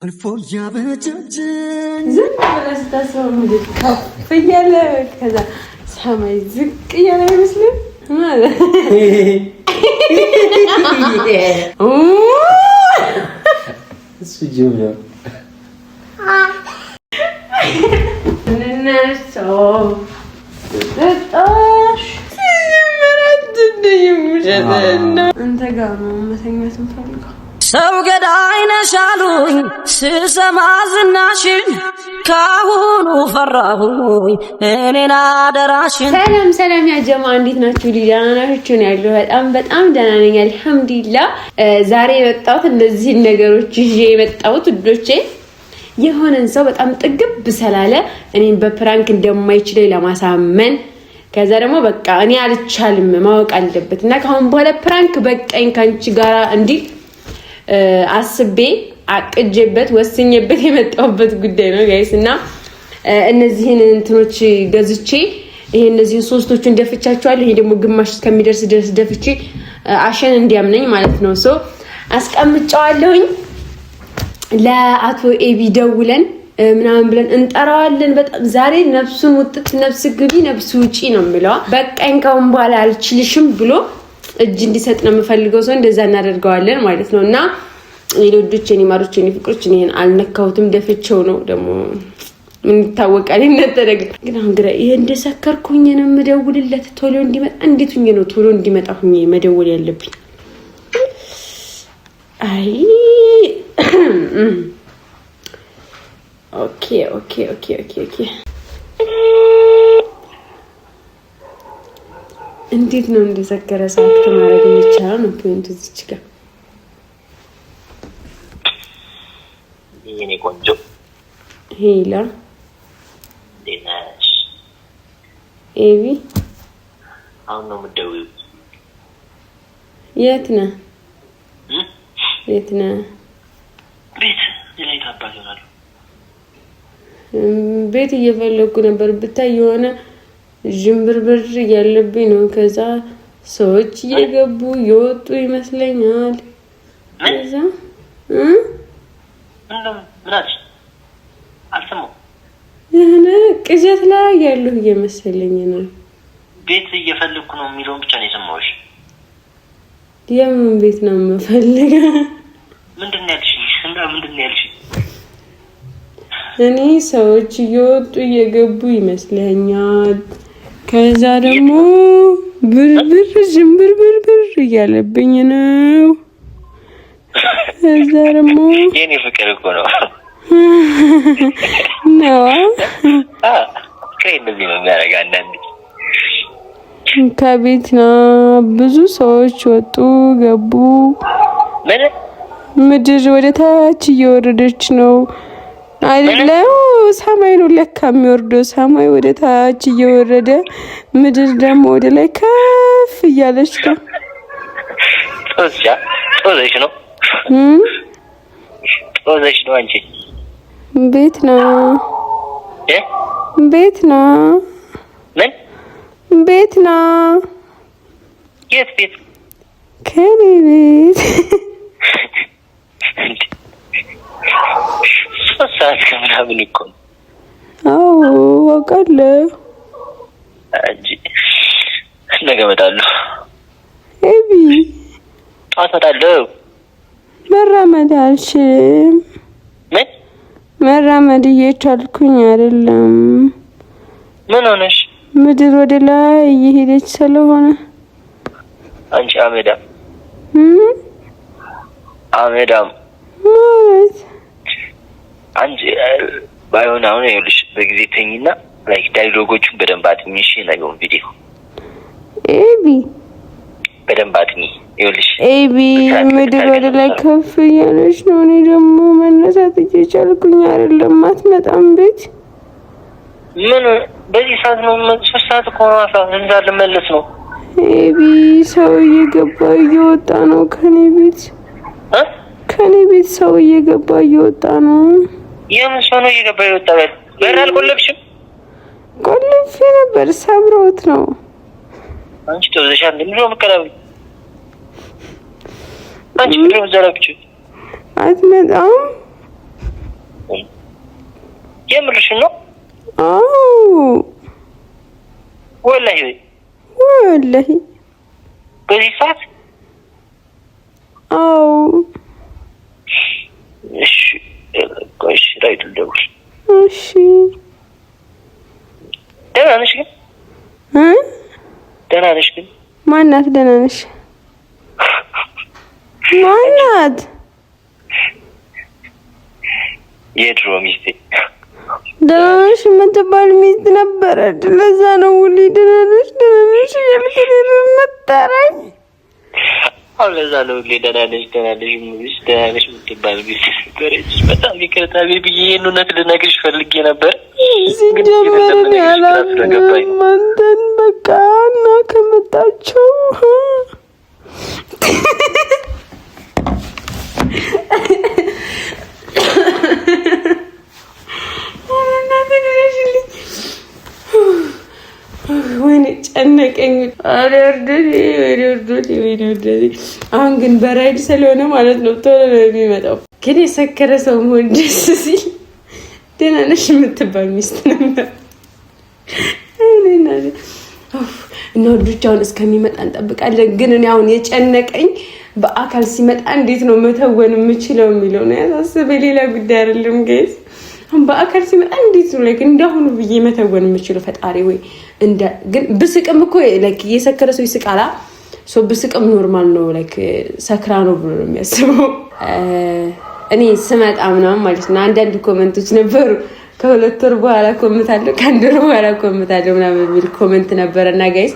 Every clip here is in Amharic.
አልፎ ያበጃጀን ዝም ብለህ ስታስበው ምድር ከፍ እያለ ከዛ ሰማይ ዝቅ እያለ አይመስልም ማለት እሱ ጀምሮ አንተ ጋር ነው መተኛት የምፈልገው። ሰው ገዳይ ነሽ አሉኝ ስሰማ ዝናሽን ካሁኑ ፈራሁኝ እኔን አደራሽን። ሰላም ያ ጀማ እንዴት ናችሁ? ዲዳና ናችሁ ነው ያለው። በጣም ደህና ነኝ አልሐምዱሊላህ። ዛሬ የመጣሁት እንደዚህ ነገሮች ይዤ የመጣሁት ውዶቼ የሆነን ሰው በጣም ጥግብ ስላለ እኔን በፕራንክ እንደማይችለኝ ለማሳመን ከዛ ደግሞ በቃ እኔ አልቻልም ማወቅ አለበት እና ካሁን በኋላ ፕራንክ በቃኝ ካንቺ ጋራ እንዲ አስቤ አቅጄበት ወስኜበት የመጣሁበት ጉዳይ ነው ጋይስ። እና እነዚህን እንትኖች ገዝቼ ይሄ እነዚህን ሶስቶቹን ደፍቻቸዋለሁ። ይሄ ደግሞ ግማሽ እስከሚደርስ ድረስ ደፍቼ አሸን እንዲያምነኝ ማለት ነው። ሶ አስቀምጫዋለሁኝ። ለአቶ ኤቢ ደውለን ምናምን ብለን እንጠራዋለን። በጣም ዛሬ ነፍሱን ውጥት ነፍስ ግቢ ነፍስ ውጪ ነው የሚለው። በቃኝ ካሁን በኋላ አልችልሽም ብሎ እጅ እንዲሰጥ ነው የምፈልገው። ሰው እንደዛ እናደርገዋለን ማለት ነው። እና የልጆች የኔ ማሮች የኔ ፍቅሮች እኔን አልነካሁትም ደፍቼው ነው ደግሞ ምን ይታወቃል እንደተደረገ። ግን አሁን ግራ ይሄ እንደሰከርኩኝ ነው የምደውልለት ቶሎ እንዲመጣ። እንዴት ሁኜ ነው ቶሎ እንዲመጣ ሁኜ መደወል ያለብኝ? አይ ኦኬ እንዴት ነው እንደሰከረ ሰዓት ማድረግ የሚቻለው ነው ፖይንቱ እዚህ ጋር። የኔ ቆንጆ ሄላ ዴናሽ ኤቢ አሁን ነው የምትደውይው? የት ነህ? ቤት ላይ ታባዘናል። ቤት እየፈለኩ ነበር ብታይ የሆነ ጅምብርብር ያለብኝ ነው። ከዛ ሰዎች እየገቡ እየወጡ ይመስለኛል። ከዛ ምናች አልሰማሁም። የሆነ ቅዠት ላይ ያለሁ እየመሰለኝ ነው። ቤት እየፈለኩ ነው የሚለውን ብቻ ነው የሰማሁሽ። የምን ቤት ነው የምፈልገው? ምንድን ነው ያልሽኝ? ምንድን ነው ያልሽኝ? እኔ ሰዎች እየወጡ እየገቡ ይመስለኛል። ከዛ ደግሞ ጅምብርብር እያለብኝ ነው። ከዛ ደግሞ የኔ ፍቅር እኮ ነው ነው እንደዚህ ነው የሚያደርግ አንዳንዴ። ከቤት ነው ብዙ ሰዎች ወጡ ገቡ። ምድር ወደ ታች እየወረደች ነው አይደለም? ሰማይ ነው ለካ የሚወርደው። ሰማይ ወደ ታች እየወረደ ምድር ደግሞ ወደ ላይ ከፍ እያለች ነው። ጦዘሽ ነው አንቺ። ቤት ነው ምን ቤት ነው? የት ቤት? ከኔ ቤት። ሰዓት ከምናምን እኮ ነው። አዎ አውቃለሁ። ነገ እመጣለሁ። ኤቢ ጠዋት እመጣለሁ። መራመድ አልችልም። ምን መራመድ እየቻልኩኝ አይደለም። ምን ሆነሽ? ምድር ወደ ላይ እየሄደች ስለሆነ። አንቺ አመዳም ማለት አንቺ ባይሆን አሁን ይኸውልሽ በጊዜ ተኝና ላይክ ዳይሎጎቹን በደንብ አጥኚ። እሺ ነገውን ቪዲዮ ኤቢ በደንብ አጥኚ። ይኸውልሽ ኤቢ ምድር ወደ ላይ ከፍ እያለች ነው። እኔ ደግሞ መነሳት እየቻልኩኝ አይደለም። አትመጣም ቤት? ምን በዚህ ሰዓት ነው? 3 ሰዓት እኮ እንዛል መለስ ነው። ኤቢ ሰው እየገባ እየወጣ ነው ከኔ ቤት። ከኔ ቤት ሰው እየገባ እየወጣ ነው። የምን ሰው ነው እየገባ እየወጣ? በር አልቆለፍሽም? ቆልፌ ነበር ሰብረውት ነው። አንቺ ተወዘሻል። ምንድነው መከራው? አንቺ ምንድነው ዘራብች? አትመጣም የምርሽን ነው? ወላሂ በዚህ ሰዓት? እሺ ቆይሽ ላይ ልደውል። እሺ ደህና ነሽ ግን? ደህና ነሽ ግን? ማናት ደህና ነሽ? ማናት? የድሮ ሚስቴ። ደህና ነሽ የምትባል ሚስት ነበረች። ለዛ ነው ሁሌ ደህና ነሽ እያልኩ የምጠራኝ። አሁን ለዛ ነው ሁሌ ደህና ነሽ የምትባል ሚስት ነበረች። በጣም ይቅርታ ብዬ ይሄን እውነት ልነግርሽ ፈልጌ ነበር። ሲጀመር ያላገባኝ አንተን በቃ እና ከመጣቸው ወይኔ ጨነቀኝ። አሁን ግን በራይድ ስለሆነ ማለት ነው ቶሎ ነው የሚመጣው። ግን የሰከረ ሰው መሆን ደስ ሲል ደህና ነሽ የምትባል ሚስት ነበር እና ወዶች አሁን እስከሚመጣ እንጠብቃለን። ግን እኔ አሁን የጨነቀኝ በአካል ሲመጣ እንዴት ነው መተወን የምችለው የሚለው ነው ያሳሰበ፣ ሌላ ጉዳይ አይደለም ጋይስ። በአካል ሲመጣ እንዴት ነው ላይክ እንዳሁኑ ብዬ መተወን የምችለው? ፈጣሪ ወይ እንደ ግን ብስቅም እኮ ላይክ እየሰከረ ሰው ይስቃላ። ሶ ብስቅም ኖርማል ነው ላይክ ሰክራ ነው ብሎ ነው የሚያስበው። እኔ ስመጣ ምናምን ማለት ነው አንዳንድ ኮሜንቶች ነበሩ ከሁለት ወር በኋላ ኮሜንታለሁ ከአንድ ወር በኋላ ኮሜንታለሁ ምናምን የሚል ኮሜንት ነበረና ጋይስ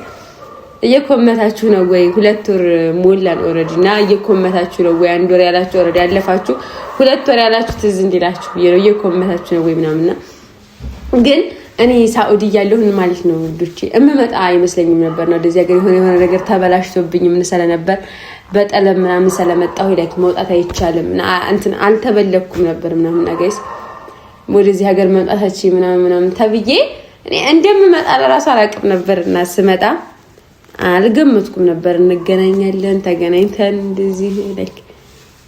እየኮመታችሁ ነው ወይ? ሁለት ወር ሞላን ኦሬዲ እና እየኮመታችሁ ነው ወይ? አንድ ወር ያላችሁ ኦሬዲ ያለፋችሁ፣ ሁለት ወር ያላችሁ ትዝ እንዲላችሁ ነው እየኮመታችሁ ነው ወይ ምናምንና ግን እኔ ሳኡዲ ያለሁን ማለት ነው ልጆቼ እምመጣ አይመስለኝም ነበር ነው ወደዚህ ሀገር የሆነ ነገር ተበላሽቶብኝ ምን ስለነበር በጠለም ምናምን ስለመጣሁ ላይክ መውጣት አይቻልም እና እንትን አልተበለኩም ነበር ምናምን ጋይስ ወደዚህ ሀገር መምጣታችን ምናምን ተብዬ እኔ እንደምመጣ ለራሱ አላውቅም ነበርና ስመጣ አልገመትኩም ነበር እንገናኛለን ተገናኝተን እንደዚህ ላይክ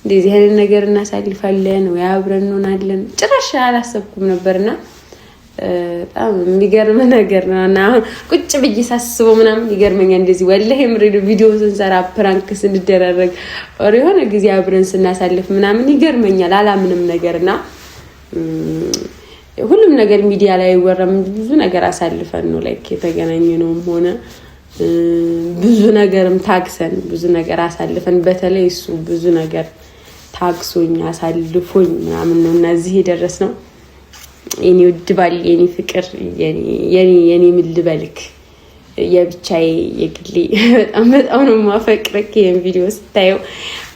እንደዚህ አይነት ነገር እናሳልፋለን ወይ አብረን እንሆናለን ጭራሽ አላሰብኩም ነበርና በጣም የሚገርም ነገር ነውና ቁጭ ብዬ ሳስበው ምናምን ይገርመኛል። እንደዚህ ወላሂ ምሪድ ቪዲዮ ስንሰራ ፕራንክ ስንደራረግ ኦር የሆነ ጊዜ አብረን ስናሳልፍ ምናምን ይገርመኛል። አላምንም ነገርና ሁሉም ነገር ሚዲያ ላይ ወረም ብዙ ነገር አሳልፈን ነው ላይክ የተገናኘነውም ሆነ ብዙ ነገርም ታግሰን ብዙ ነገር አሳልፈን በተለይ እሱ ብዙ ነገር ታግሶኝ አሳልፎኝ ምናምን ነው እና እዚህ የደረስነው። የኔ ውድ ባል የኔ ፍቅር የኔ ምን ልበልክ የብቻዬ የግሌ በጣም ነው ማፈቅረክ። ይሄን ቪዲዮ ስታየው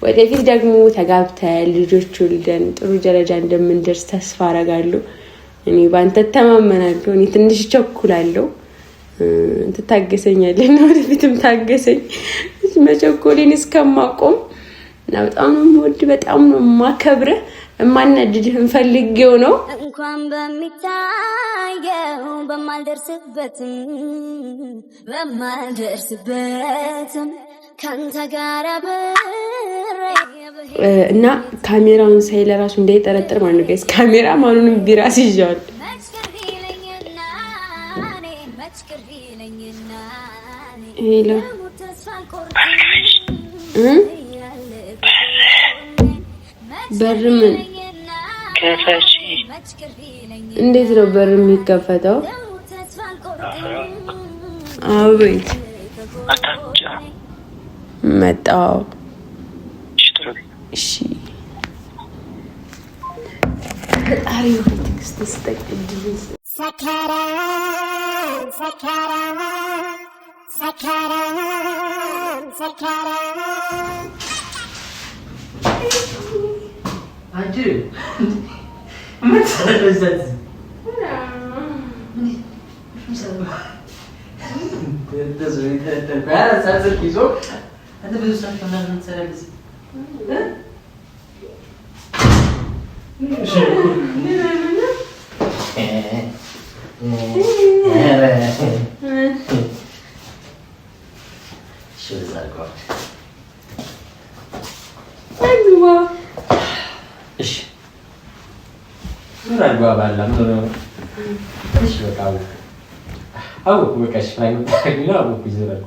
ወደፊት ደግሞ ተጋብተን ልጆች ወልደን ጥሩ ደረጃ እንደምንደርስ ተስፋ አደርጋለሁ። እኔ ባንተ ተማመናለሁ። እኔ ትንሽ ቸኩላለሁ። ትታገሰኛለህ እና ወደፊትም ታገሰኝ መቸኮሌን እስከማቆም እና በጣም ነው የምወድ በጣም ነው የማከብርህ። ማናድድህ እንፈልጌው ነው እንኳን በሚታየው በማልደርስበትም ካንተ ጋር እና ካሜራውን ሳይ ለራሱ እንዳይጠረጥር ማለት ነው ጋይስ። ካሜራ ማኑንም ቢራስ ይዣል ሄሎ በርምን ከፈቺ እንዴት ነው በር የሚከፈተው? አቤት አታጫ መጣው። እሺ ፈጣሪ ሆይ ትዕግስት ስጠኝ። ሰከራን አንቺ ምን ሰለዘት ዙራል ባባላ ነው እሺ በቃ አው ወቀሽ ላይ ነው አው ቢዘራል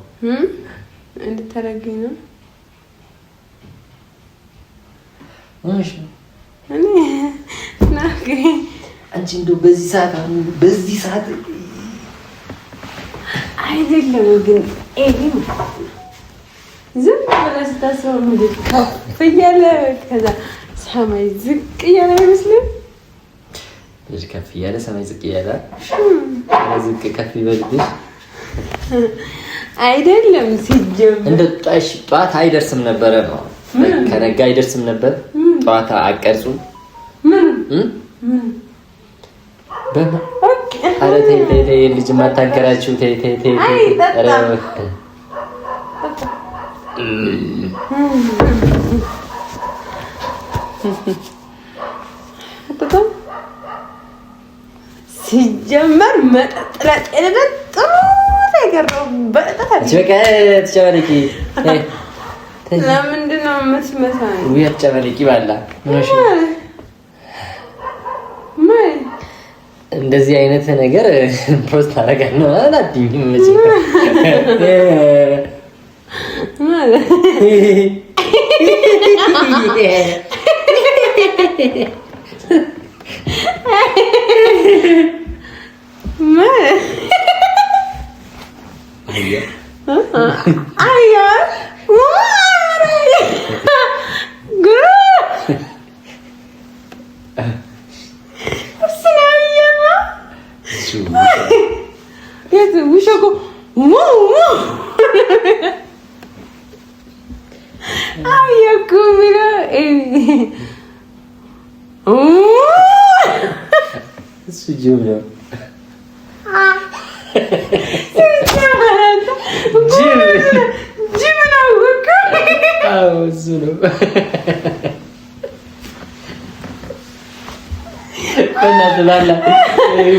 እንድታረገኝ ነው እሺ እኔ ናገ አንቺ እንደው በዚህ ሰዓት አይደለም ግን ኤሊ ዝም ብለህ ስታስበው ምንድን ከፍ እያለ ከዛ ሰማይ ዝቅ እያለ አይመስልም? እሺ ከፍ እያለ ሰማይ ዝቅ እያለ ዝቅ ከፍ ይበልብሽ አይደለም ሲጀምር እንደ ጧት አይደርስም ነበረ ነው ከነጋ አይደርስም ነበር ጧት አቀርጹ በማ አረ ተይ ልጅ ማታገራችሁ ተይ አረ አጥቶም ሲጀመር መጠጥ ለጤንነት ጥሩ ነገር ነው። በጣም ተጨበለቂ ለምንድን ነው የምትመታኝ? ወይ ተጨበለቂ ባላ ምንሽ እንደዚህ አይነት ነገር ፖስት አደረጋለሁ አላዲም መቼ ማለት Jumlah. Jumlah bukan? Oh, sudah. Pernah terlalu.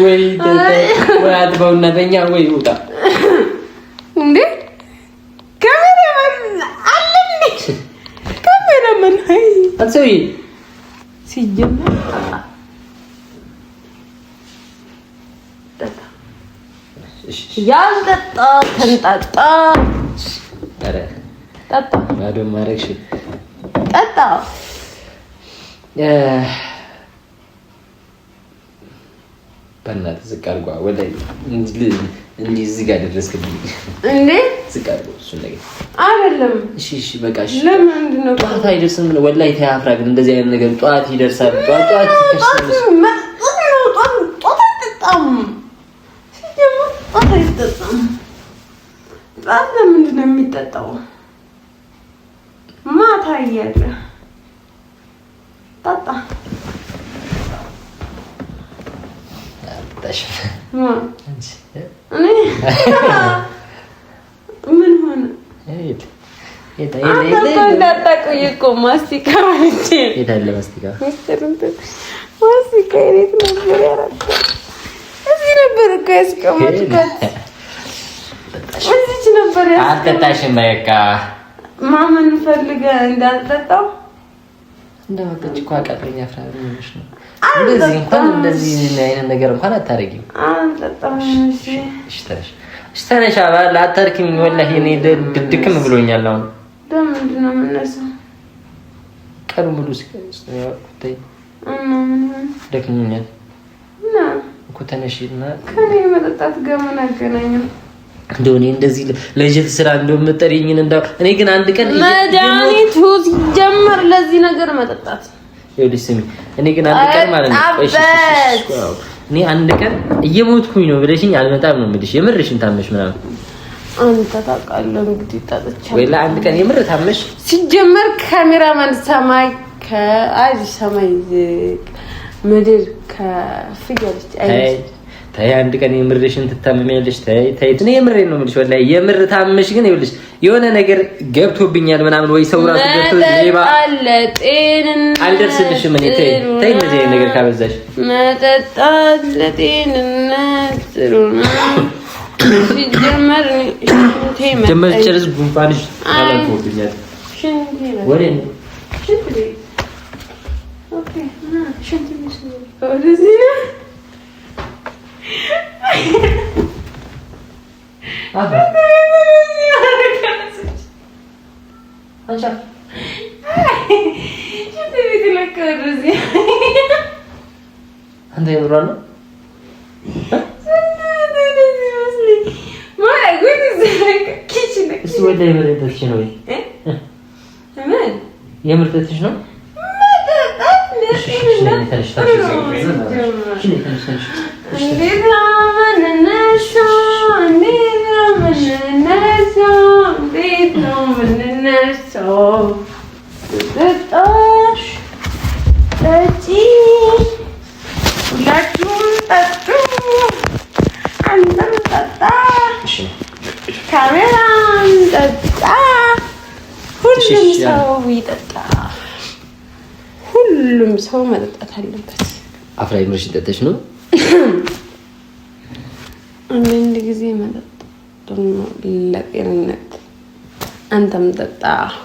Wei, buat bau nabenya wei udah. Ini? Kameraman alam ni. Kameraman hai. Asal si Jumlah. ያልጠጣ ተንጣጣ አረ ጠጣ ባዶ ማረክሽ ጠጣ በእናትህ ዝቅ አድርጓ ወላሂ እንዲህ እዚህ ጋር ደረስክልኝ እንዴ ዝቅ አድርጎ እሱ ነገር አይደለም እሺ በቃ እሺ ለምንድን ነው ጧት አይደርስም ወላሂ ተያፍራ ግን እንደዚህ አይነት ነገር ጧት ይደርሳል ጧት ይከሽልሽ ጧት አትጠጣም አይጠጣም ጧት ለምንድን ነው የሚጠጣው? ማታ እያለ ጠጣ ታሽ እኔ ምን ሆነ? እንዳታቆይ እኮ ማስቲካ ማለት ሄዳለ ማስቲካ ማስቲካ የት ነበር ያደረኩት? እዚህ ነበር እኮ ያስቀመጥኩት። እዚች ነበር ያስቀመጥኩት። አልጠጣሽም በቃ ማመን ፈልገህ እንዳልጠጣው እንደወጣች እኮ አቃተኛ ፍራሪ ነሽ ነው እንደዚህ እንኳን እንደዚህ አይነት ነገር እንኳን አታረጊም። አልጠጣም። እሺ ተነሽ አባል አታርኪም። ወላሂ እኔ ድድክም ብሎኛል። አሁን ለምንድን ነው የምነሳው? ቀኑ ሙሉ ሲቀርስ ነው ያልኩት። ምን ደክሞኛል እና እኮ ተነሽና ከኔ መጠጣት ጋር ምን አገናኘው? እንደው እኔ እንደዚህ ለጀት ስራ እንደው መጠሪኝን እንደው እኔ ግን አንድ ቀን መድኃኒቱ ሲጀመር ለዚህ ነገር መጠጣት ይኸውልሽ ስሚ እኔ ግን አንድ ቀን ማለት ነው እኔ አንድ ቀን እየሞትኩኝ ነው ብለሽኝ አልመጣም ነው የምልሽ። የምርሽን ታመሽ ምናምን አንተ ታውቃለህ እንግዲህ ጠጥቻለሁ ወይ ለአንድ ቀን የምር ታመሽ ሲጀመር ካሜራማን ሰማይ ከአዚ ሰማይ ምድር ከፍያለች አይደል? ታይ አንድ ቀን የምርሽን ትታመሚያለሽ። ታይ እኔ የምሬን ነው የምልሽ። ወላሂ የምር ታመሽ ግን ይኸውልሽ የሆነ ነገር ገብቶብኛል ምናምን ወይ ሰው ራሱ ገብቶ ሌባ አለ ጤንነት አልደርስልሽም። እኔ ታይ እንደዚህ አይነት ነገር ካበዛሽ መጠጣት ለጤንነት ጥሩ ነው። ሲጀመር ጨርስ ጉንፋንሽ አላልኩብኛል ወሬ ነው። ኦኬ ሽንት ወደዚህ አንተ ይኖራል ነው እሱ ወደ የምርተሽ ነው ወይ የምርተሽ ነው ካሜራን ጠጣ ሁሉም ሰው ይጠጣ ሁሉም ሰው መጠጣት አለበት አፍራይ ምርሽ ጠጥተሽ ነው አንድ ጊዜ መጠጥ ለጤንነት አንተም ጠጣ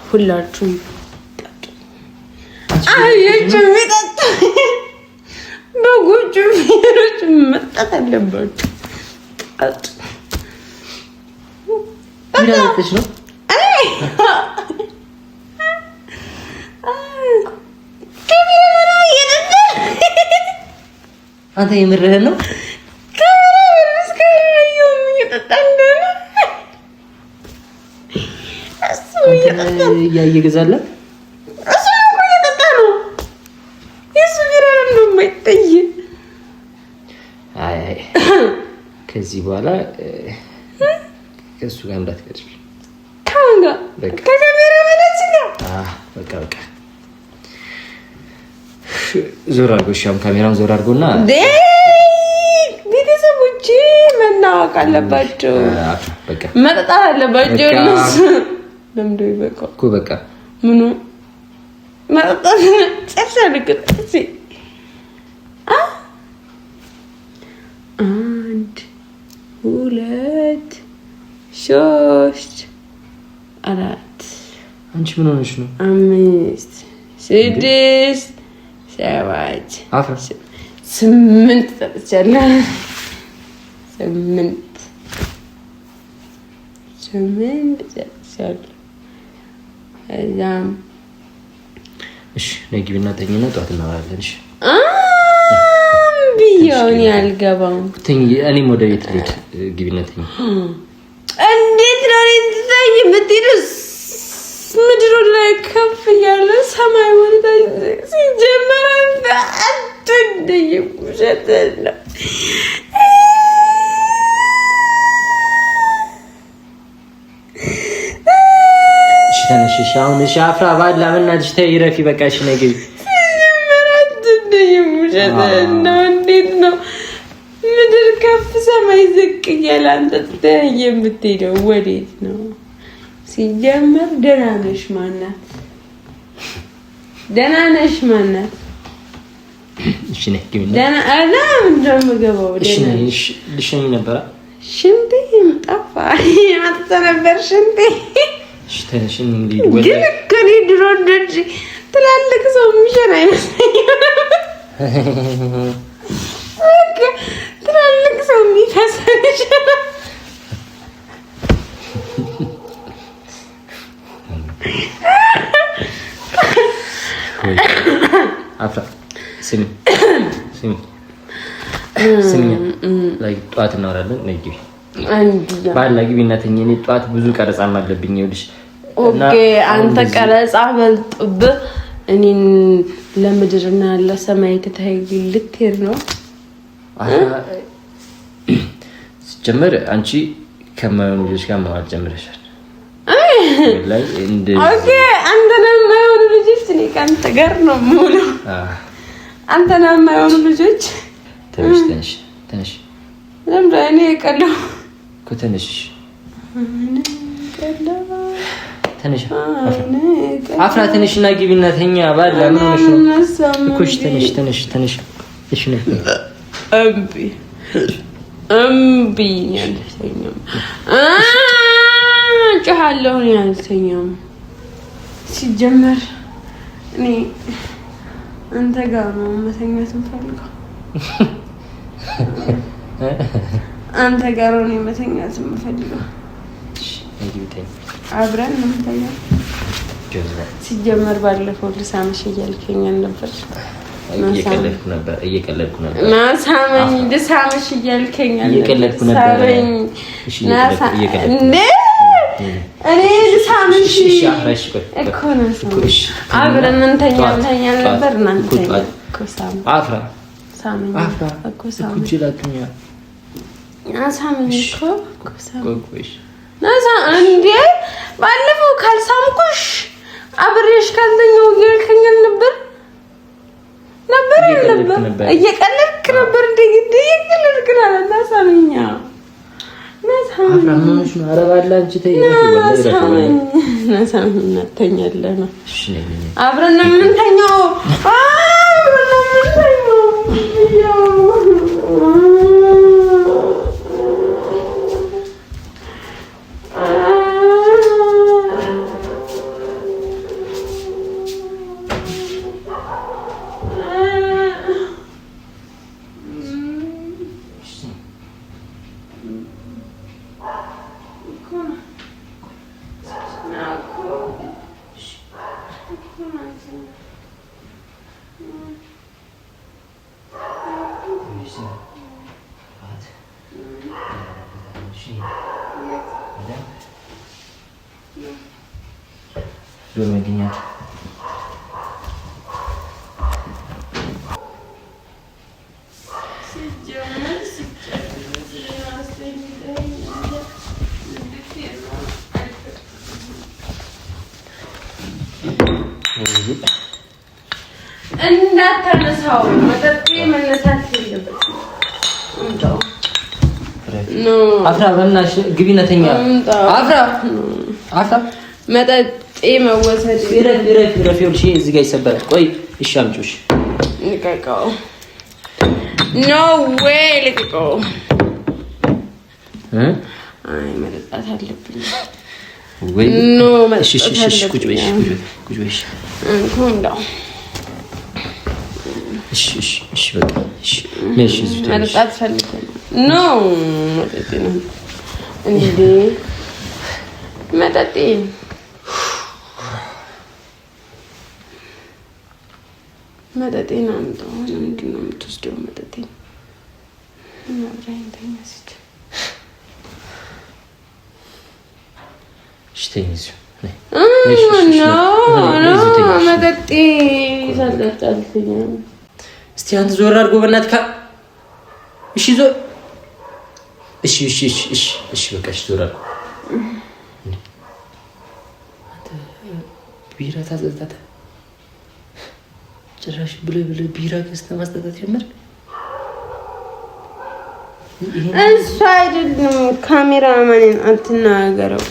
ሁላችሁም ጠጡ አየችም ይጠጣ በጎቹ ፊሮች መጠጣት አለባችሁ ጠጡ ምንድነው ነው አንተ የምርህን ነው እየገዛለ እሱ እኮ እየጠጣ ነው የሱ ቢራ ነው የማይጠይ አይ ከዚህ በኋላ ከሱ ጋር እንዳትቀርብ ካንጋ ከካሜራ ማለት ነው በቃ ዞር አድርጎ ሻም ካሜራውን ዞር አድርጎና ቤተሰቦቼ መናወቅ አለባቸው በቃ መጠጣት አለባቸው እነሱ ለምዶ ይበቃ እኮ በቃ ምኑ መጠጣት ጸርሳልኩት እሺ አንድ ሁለት ሶስት አራት አንቺ ምን ሆነሽ ነው አምስት ስድስት ሰባት አፍራ ስምንት ጠጥቻለሁ ስምንት ጠጥቻለሁ እዛም እሺ ነግቢና ተኝና ጧት እናወራለን እሺ ቢያውን ያልገባው እኔም ወደ ቤት ልሂድ ግቢና ተኝ እንዴት ነው እንዴት ብትይዱስ ምድሩ ላይ ከፍ ያለ ሰማይ ወደ ሲጀመር አትደይ ውሸተና ተነሽ ሻውን ሻፍራ ባላ ምናድሽ ተይረፊ በቃሽ ነግቢ አትደይ ውሸተና እንዴት ነው ምድር ከፍ ሰማይ ዝቅ ያለ አንተ የምትሄደው ወዴት ነው ሲጀመር ደህና ነሽ ማናት እሺ ነግቢና ደህና አላም እንደምገባው ደህና እሺ ልሽኝ ነበር ሽንቴ ጠፋ ያንተ ነበር ሽንቴ እሺ ተነሽ እንግዲህ ወደ ግን ከኔ ድሮ እንደጂ ትላልቅ ሰው የሚሸና አይመስለኝም ትላልቅ ሰው የሚፈሰሽ አፍራ ስሚ ላይ ጧት እናወራለን ነግቢ ባላ ግቢና ተኝ እኔ ጧት ብዙ ቀረጻም አለብኝ ይኸውልሽ ኦኬ አንተ ቀረጻ በልጥብህ እኔን ለምድርና ለሰማይ ተታይ ልትሄድ ነው ጀመር አንቺ ከማየው ልጅ ጋር ማዋል ጀምረሻል ላይ እንደ ኦኬ አንተ ነው የማየው ልጅ እኔ ካንተ ጋር ነው ሙሉ አንተ ነው የማየው ልጅ ተነሽ ለምን እኔ ቀለው ከተነሽ ተነሽ አፍራ ተነሽና ግቢና ተኛ ባል ለምን ሆነሽ ነው እኮ ተነሽ እሺ ነው እምቢ ያልተኛም ጫሃለሁ ያልተኛም ሲጀመር እኔ አንተ ጋር ነው መተኛት እንፈልጋለን አንተ ጋር ነው የመተኛት የምፈልገው። አብረን ነው የምንተኛው። ሲጀመር ባለፈው ልሳምሽ እያልከኝ ነበር። እየቀለድኩ ነበር። ናሳመኝ ልሳምሽ እያልከኝ ነበር። እየቀለድኩ ነበር። እኔ ልሳምሽ እኮ ነው። አብረን እንተኛ ነበር። እናንተ እኮ አፍራ ሳመኝ እኮ ሳመኝ ናሳመኝ እኮ ናሳ እንዴ ባለፈው ካልሳምኩሽ አብሬሽ ካልተኛው እያልከኝ ነበር። እየቀለድክ ነበር። እንዴ እየቀለድክ ነበር። ናሳመኛ አፍራምሽ ነው አረባላ አንቺ ናሳመኝ እናተኛለን ነው። እሺ ነኝ አብረን ነው የምንተኛው። አብረን ነው የምንተኛው። Görmediğin እንዳታነሳው መጠጥ መነሳት የለበትም። አፍራ በእናትሽ ግቢነተኛ አፍራ መጠጥ መወሰድ ረፊውልሽ እዚህ ጋር ይሰበራል። ቆይ እሺ አምጪሽ ልቀቀው። ኖ ዌይ ልቀቀው። አይ መጠጣት አለብኝ ወይ ኖ እሺ ቁጭ በይ እንደው እሺ በቃ እሺ ነሽ እዚህ መጠጣት ፈልገኝ ኖ መጠጥ ነው እንዴ መጠጥ መጠጤን አምጣው። ምንድን ነው የምትወስደው? መጠጤን አብረን ተኛስች ሽተኝስ መጠጤ ሳልጠጣልኝ እስቲ አንተ ዞር አድርጎ በእናትህ እሺ ዞር እሺ በቃ እሺ ዞር አድርጎ ቢራ ታዘዛታ ጭራሽ ብለህ ቢራ ገዝተህ ማስጠጣት ጀመርክ። እሱ አይደለም ካሜራማንን አትናገረው።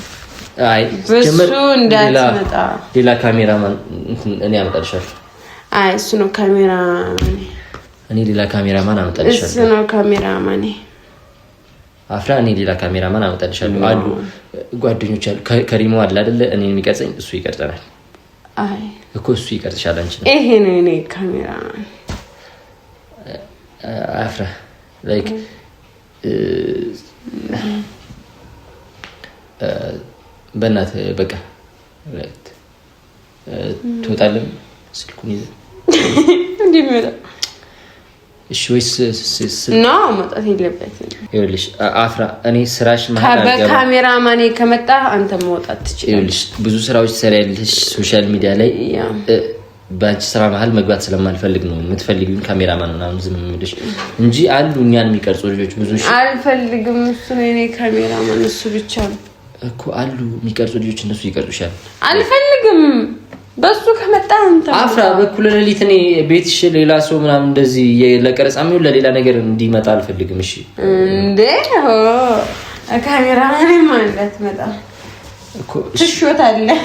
አይ በሱ እንዳትመጣ ሌላ ካሜራማን እኔ አመጣልሻለሁ። አይ እሱ ነው ካሜራማን። እኔ ሌላ ካሜራማን አመጣልሻለሁ። እሱ ነው ካሜራማን። አፍራ እኔ ሌላ ካሜራማን አመጣልሻለሁ። አሉ ጓደኞች አሉ። ከሪሞ አለ አይደለ? እኔ የሚቀርጸኝ እሱ ይቀርጸናል። አይ እኮ እሱ ይቀርጽሻል። አንቺ ነው ይሄ ነው እኔ ካሜራማን። አፍራ ላይክ በእናትህ በቃ ትወጣለህ ስልኩን ይዘህ እንዴ መጣ። እሺ ወይስ ነው መጣት የለበትም። ይኸውልሽ አፍራ እኔ ስራሽ ማለት በካሜራማን ከመጣ አንተ መውጣት ትችላለህ። ይኸውልሽ ብዙ ስራዎች ትሰሪያለሽ ሶሻል ሚዲያ ላይ በአንቺ ስራ መሀል መግባት ስለማልፈልግ ነው የምትፈልጊውን ካሜራማን ምናምን ዝም የምልሽ እንጂ አሉ እኛን የሚቀርጹ ልጆች ብዙ አልፈልግም። እሱ ነው የኔ ካሜራማን እሱ ብቻ ነው እኮ አሉ የሚቀርጹ ልጆች እነሱ ይቀርጹሻል። አልፈልግም። በሱ ከመጣ አንተ አፍራ በኩል ለሊት እኔ ቤትሽ ሌላ ሰው ምናምን እንደዚህ ለቀረጻም ይሁን ለሌላ ነገር እንዲመጣ አልፈልግም። እሺ እንዴ ካሜራማን ማለት መጣ እኮ ትሾታለህ።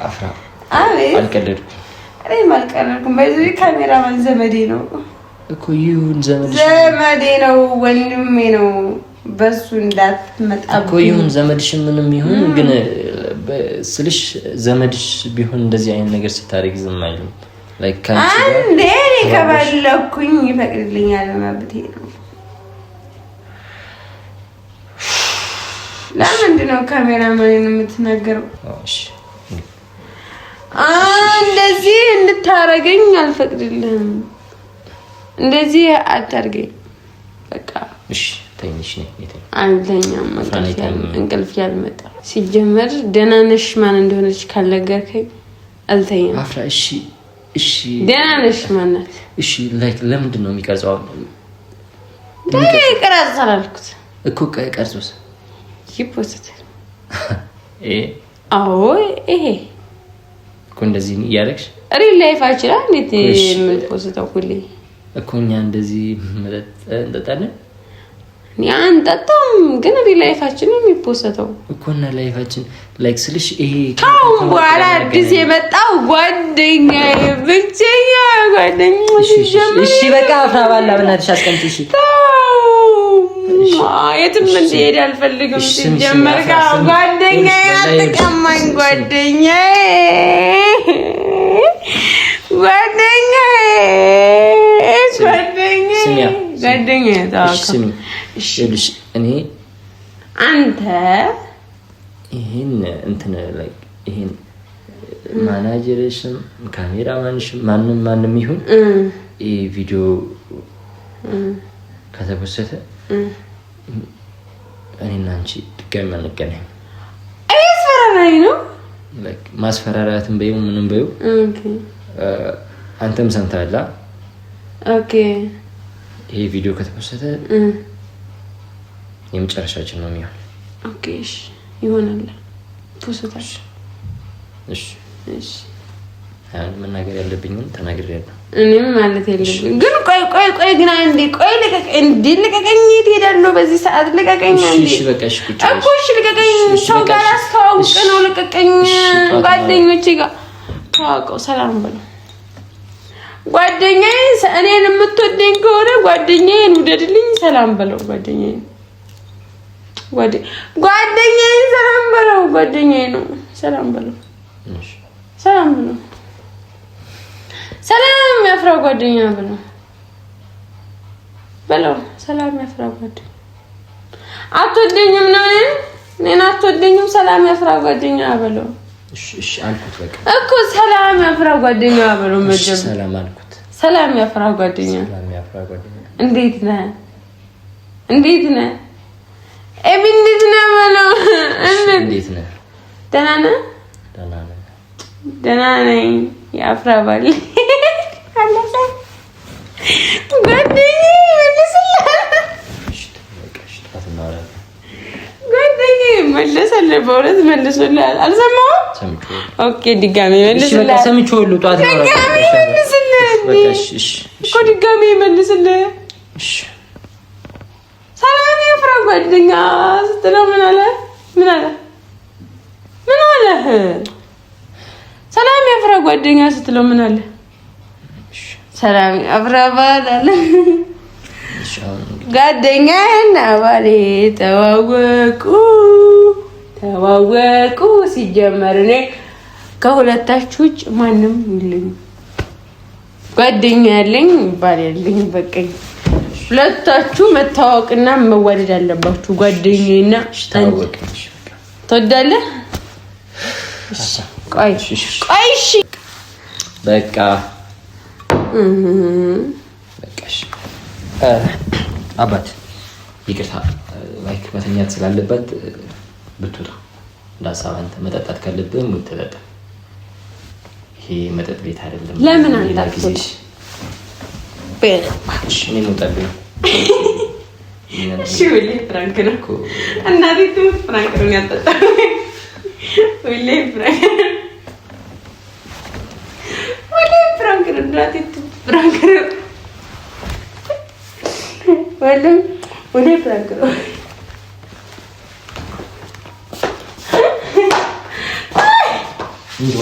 አፍራ አይ አልቀለድኩም። እኔ ማልቀለድኩም። በዚህ ካሜራማን ዘመዴ ነው እኮ ይሁን ዘመዴ ነው ወንድሜ ነው። በሱ እንዳትመጣ እኮ ይሁን ዘመድሽ ምንም ይሁን ግን ስልሽ ዘመድሽ ቢሆን እንደዚህ አይነት ነገር ስታደርግ ዝም አይልም። ላይክ ካንቺ ጋር አንዴ ከበለኩኝ ይፈቅድልኛል ማለት ነው። ለምንድን ነው ካሜራማንን የምትናገረው? እሺ እንደዚህ እንድታረገኝ አልፈቅድልህም። እንደዚህ አታርገኝ። በቃ እሺ ተኝሽ ነኝ አልተኛም። እንቅልፍ ያልመጣ ሲጀመር ደህና ነሽ ማን እንደሆነች ካልነገርከኝ አልተኛም። አፍራ እሺ እሺ ደህና ነሽ ማናት? እሺ ላይክ ለምንድን ነው የሚቀርጸው? ቀረጽ አላልኩት እኮ ቀርጾስ ይፖስት አዎ ይሄ እኮ እንደዚህ እያደረግሽ ሪል ላይፋችን እንዴት የምትፖስተው ሁሌ እኮ እኛ እንደዚህ መጠጥ እንጠጣለን። ያን ጠጣም ግን ሪል ላይፋችን ነው የሚፖስተው እኮ እና ላይፋችን ላይክ ስልሽ ይሄ ካሁን በኋላ አዲስ የመጣው ጓደኛዬ ብቸኛ ጓደኛዬ እሺ በቃ አፍራ ባላ በእናትሽ አስቀምጪ። እሺ የትም እንድሄድ አልፈልግም። ሲጀመር ጓደኛዬ አትቀማኝ። ጓደኛዬ እሺ እኔ አንተ ይሄን እንትን ላይ ይሄን ማናጀርሽም ካሜራማንሽም ማንም ይሁን ይሄ ቪዲዮ ከተፖሰተ እኔና አንቺ ድጋሚ አንገናኝ። አስፈራራኝ ነው ላይክ ማስፈራራትን በይው ምንም በይው። ኦኬ አንተም ሰምተሃል። ኦኬ ይሄ ቪዲዮ ከተፖሰተ የመጨረሻችን ነው የሚሆነው። ኦኬ እሺ ይሆናል። ፖስታሽ እሺ አሁን መናገር ያለብኝን ተናግሬያለሁ። እኔም ማለት ያለብኝ ግን ቆይ ግን አንዴ ቆይ ልቀቀኝ። ትሄዳለሁ በዚህ ሰዓት ልቀቀኝ። አንዴ እሺ በቃ እሺ ቁጭ እሺ ልቀቀኝ። ሰው ጋር አስተዋውቅ ነው ልቀቀኝ። ጓደኞቼ ጋር ታውቀው ሰላም በለው። ጓደኛዬ እኔን የምትወደኝ ከሆነ ጓደኛዬን ውደድልኝ። ሰላም በለው ጓደኛዬን ሰላም በለው። ጓደኛዬ ነው። ሰላም በለው። ሰላም በለው። ሰላም ያፍራ ጓደኛ በለው። ሰላም ያፍራ ጓደኛ አትወደኝም ነው እኔን አትወደኝም። ሰላም ያፍራ ጓደኛ በለው። እሺ አልኩት በቃ እኮ ሰላም ያፍራ ጓደኛ በለው። መጀመሪያ ሰላም አልኩት። ሰላም ያፍራ ጓደኛ። እንዴት ነህ እንዴት ነህ በለው። እንዴት ነህ? ደህና ነህ? ደህና ነኝ። ያፍራ ባል አለሰ ጓደኛዬ መልስልሃል። በእውነት መልስልሃል። አልሰማሁም። ኦኬ ድጋሜ መልስልሃል። ሰምቼዋለሁ። ጧት ነው ድጋሜ መልስልህ። ሰላም ያፍራ ጓደኛ ስትለው ምን አለ? ሰላም ያፍራ ጓደኛ ስትለው ምን አለ? ሰላም ያፍራ ባል አለ። ጓደኛዬና ባሌ ተዋወቁ። ሲጀመር እኔ ከሁለታችሁ ውጭ ማንም የለኝም። ጓደኛ ያለኝ ባል ያለኝ በቃኝ። ሁለታችሁ መታወቅና መዋደድ አለባችሁ። ጓደኛዬና ትወዳለህ? ቆይ እሺ በቃ አባት ይቅርታ ላይክ መተኛት ስላለበት ብትወጣ እንዳሳብ አንተ መጠጣት ካለብህ ምትጠጣ። ይሄ መጠጥ ቤት አይደለም። ለምን አንዳክሽ በእናትሽ እኔ ሞታለሁ። እሺ ወሌ ፍራንክ ነው እናቴ ትሙት ፍራንክ ነው ያጠጣ ወሌ ፍራንክ ነው እናቴ ትሙት ፍራንክ ነው ወሌ ፍራንክ ነው። እንዴ